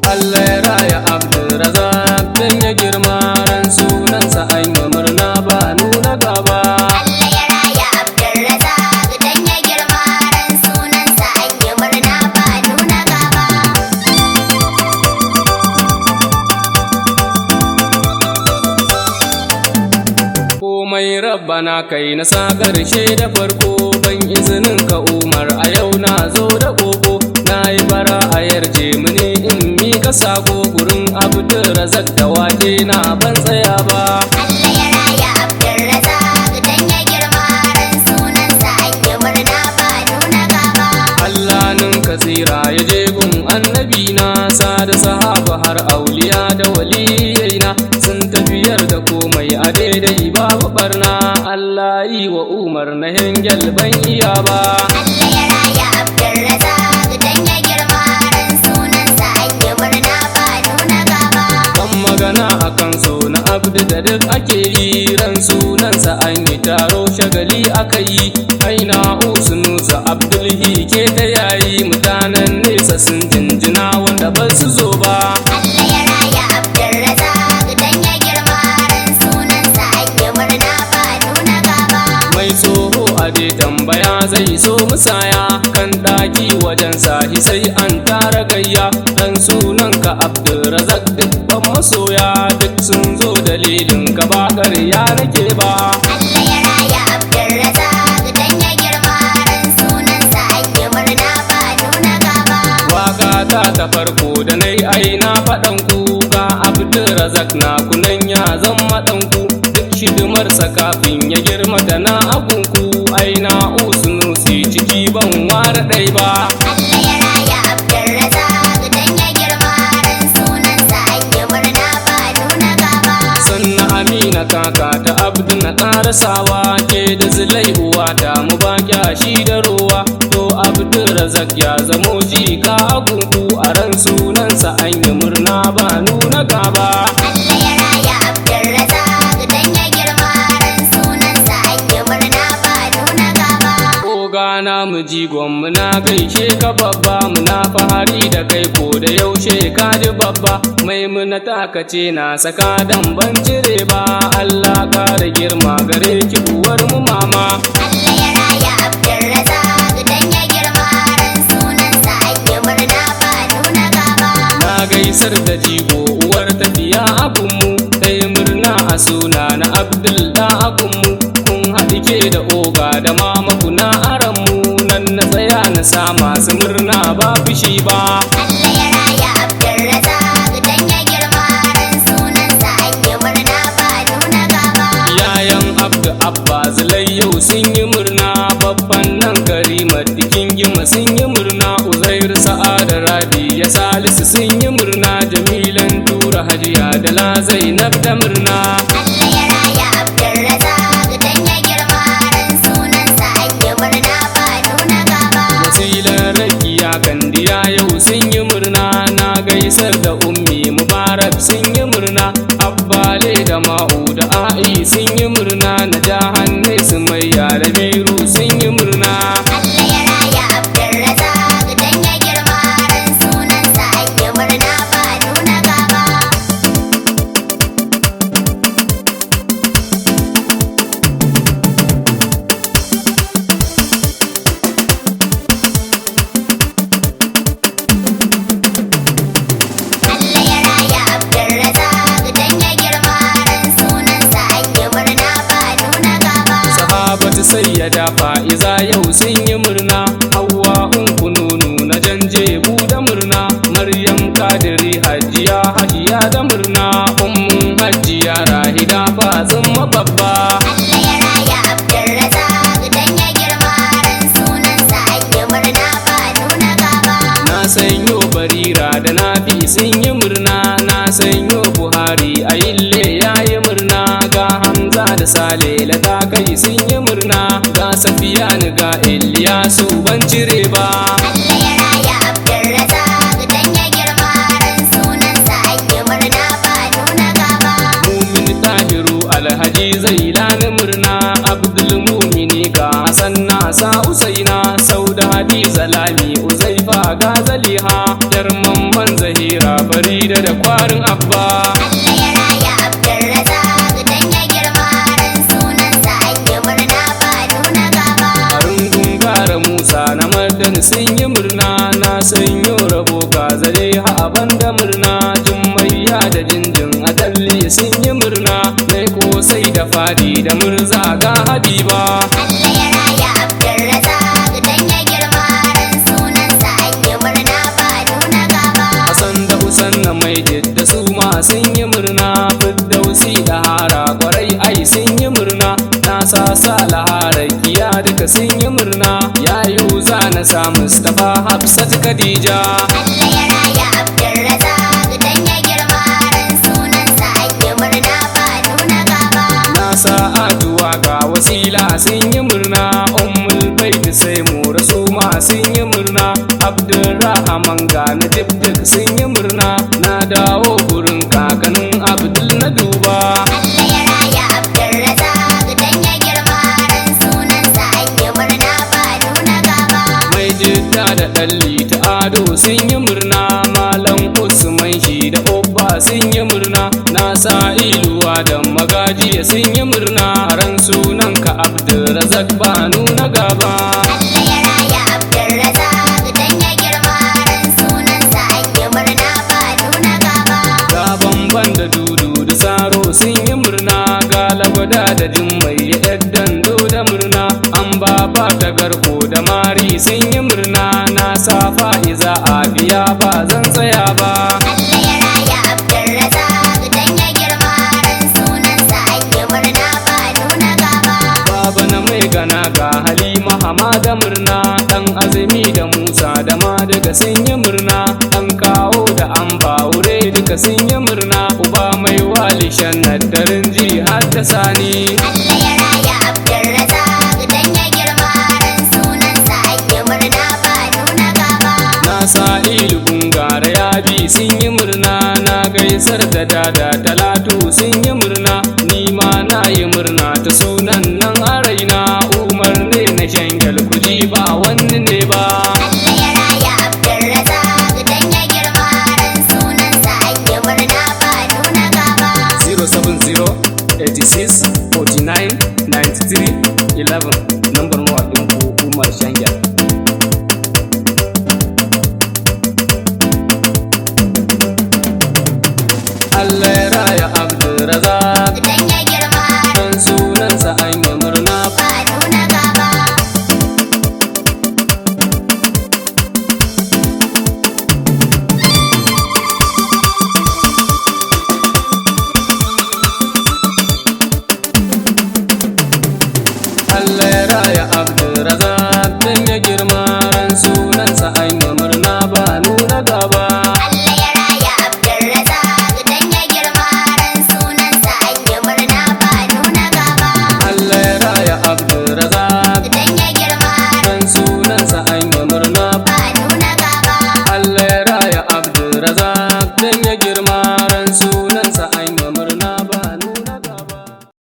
Allah ya raya Abdul Razak dan ya girma ran sunansa an yi murna ba nuna gaba. Allah ya raya Abdul Razak dan ya girma ran sunansa an yi murna ba nuna gaba. Komai rabbana kai na sa ƙarshe da farko ban izinin ka Umar a yau na zo da koko na yi bara a yarje mini in mika sako gurin Abdul Razak da wake na ban tsaya ba. Allah ya raya Abdul Razak dan ya girma ran sunansa an yi murna ba nuna gaba. Allah nin kasira ya je gun annabi na sa da sahaba har auliya da waliyaina sun tafiyar da komai a daidai babu barna. Allah yi wa Umar na hengel ban iya ba. Allah ya raya Abdul Razak dan ya girma ran sunansa an yi murna ba nuna gaba. Kan magana akan so na Abdu da duk ake yi ran sunansa an yi taro shagali aka yi aina usunusa Abdul ke ta yayi mutanen nesa sun jinjina wanda ba su zo ba. Allah ya raya Abdul Razak dan ya girma ran sunansa an yi murna ba nuna gaba. Mai tsoho a dai tambaya zai so musaya kan daki wajen sahi sai an tara gayya dan sunan ka Abdul Razak dubban masoya duk sun zo dalilin ka ba ƙarya nake ba. Allah ya raya Abdul Razak dan ya girma ran sunansa an yi murna ba nuna gaba. Waka ta farko da nai aina faɗan ku ga Abdul Razak na kunan ya zan maɗanku duk hidimarsa kafin ya girma da na agunku aina usunusi ciki ban ware ɗai ba. Allah ya raya Abdul Razak dan ya girma ran sunansa an yi murna ba nuna gaba. Sannan Amina kaka ta Abdu na ƙarasawa ke da zilai uwa ta mu ba kyashi da rowa to Abdul Razak ya zamo jika agunku a ran sunansa an yi murna ba nuna gaba. Allah ya raya Abdul Razak dan ya girma ran sunansa an yi murna ba nuna gaba. Ogana mu jigon muna gaishe ka babba muna fahari da kai ko da yaushe ka ji babba maimuna taka ce na saka dan ban cire ba Allah ƙara girma gare ki uwar mu mama. Allah ya raya Abdul Razak dan ya girma ran sunansa an yi murna ba nuna gaba. Na gaisar da jigo uwar tafiya abunmu dai murna a suna na Abdul da abunmu kun haɗi ke da oga da mama kuna aranmu nan na tsaya na sa masu murna ba fushi ba. Allah ya raya Abdul Razak dan ya girma ran sunansa an yi murna ba nuna gaba. Yayan Abdu Abba Zulai yau sun yi murna babban nan Karima dikin gima sun yi murna Uzair Sa'ada Rabi ya Salisu sun yi murna Jamilan Tura Hajiya da La Zainab da murna. Allah ya raya Abdul Razak dan ya girma ran sunansa an yi murna ba nuna gaba. Wasilan Rakiya Kandiya yau sun yi murna na gaisar da Ummi Mubarak sun yi murna Abbale da Ma'u da A'i sun yi murna na Jahanne su mai yara Biru sun yi murna. Allah ya raya Abdul Razak dan ya girma ran sunansa an yi murna ba nuna gaba. Allah ya raya Abdul Razak dan ya girma ran sunansa an yi murna ba nuna gaba. Sahabatu sayyada fa'iza yau sun yi murna Hawwa kununu na janjebu da murna Maryam Kadiri Hajiya Hajiya da murna Ummun Hajiya Rahida Fazin mababba. Allah ya raya Abdul Razak dan ya girma ran sunansa an yi murna ba nuna gaba. Na sanyo Barira da Nafi sun yi murna na sanyo Buhari a Ille ya yi murna ga Hamza da Salela ta kai sun yi murna ga Safiyanu ga Iliyasu ban cire ba. Allah ya raya Abdul Razak dan ya girma ran sunansa an yi murna ba nuna gaba. Mumin Tahiru Alhaji magaji zai lani murna Abdul mumini ga Hassan na sa Usaina Sauda Hadiza Lami Uzaifa ga Zaliha Jarman man Zahira Farida da kwarin Abba Allah ya raya Abdul Razak dan ya girma ran sunansa an yi murna ba nuna gaba. Rungun gara Musa na Madan sun yi murna na sanyo rabo ka Zaliha banda murna Jummaiya da jinjin Adalli sun yi murna mai kosai da fadi da murza ga Habiba Allah ya raya Abdul Razak dan ya girma ran sunansa an yi murna ba nuna gaba. Hassan da Usanna mai jidda su ma sun yi murna Firdausi da Hara kwarai ai sun yi murna na sa Salahara kiya duka sun yi murna yayu za na sa Mustapha Hafsat Khadija Allah ya raya Abdul Razak dan ya girma ran sunansa an yi murna ba nuna gaba. na sa Aduwa ga Wasila sun yi murna Ummul Bait sai mu rasu ma sun yi murna Abdurrahman ga Najib duk sun yi murna na dawo gurin kakanin Abdul na duba Allah ya raya Abdul Razak dan ya girma ran sunansa an yi murna ba nuna gaba. mai jidda da dalli ta ado sun yi murna Malam Usman shi da Obba sun yi murna na sa iluwa da magajiya sun yi murna ran sunan ka Abdul Razak ba nuna gaba Allah ya raya Abdul Razak dan ya girma ran sunansa an yi murna ba nuna gaba. ga bamban da dudu da saro sun yi murna ga lagwada da jimmai ya yaddando da murna an baba da garko da mari sun yi murna na sa fa'iza a biya ba zan tsaya ba Allah ya raya Abdul Razak dan ya girma ran sunansa an yi murna ba nuna gaba. baba na mai gana ga Halima Hamada murna dan azumi da Musa da ma daga sun yi murna dan kawo da an baure duka sun yi murna uba mai wali shannat darin ji har ta sani Allah ya raya Abdul Razak dan ya girma ran sunansa an yi murna ba nuna gaba. na sa ilubun gara yabi sun yi murna na gaisar da dada Talatu sun yi murna ni ma na yi murna ta sunan nan a raina Umar ne na shangal kuji ba wani ne ba Allah ya raya Abdul Razak dan ya girma ran sunansa an yi murna ba nuna gaba. 070 86 49 93 11 nambar mawaƙin ku Umar Shangal Allah ya raya Abdul Razak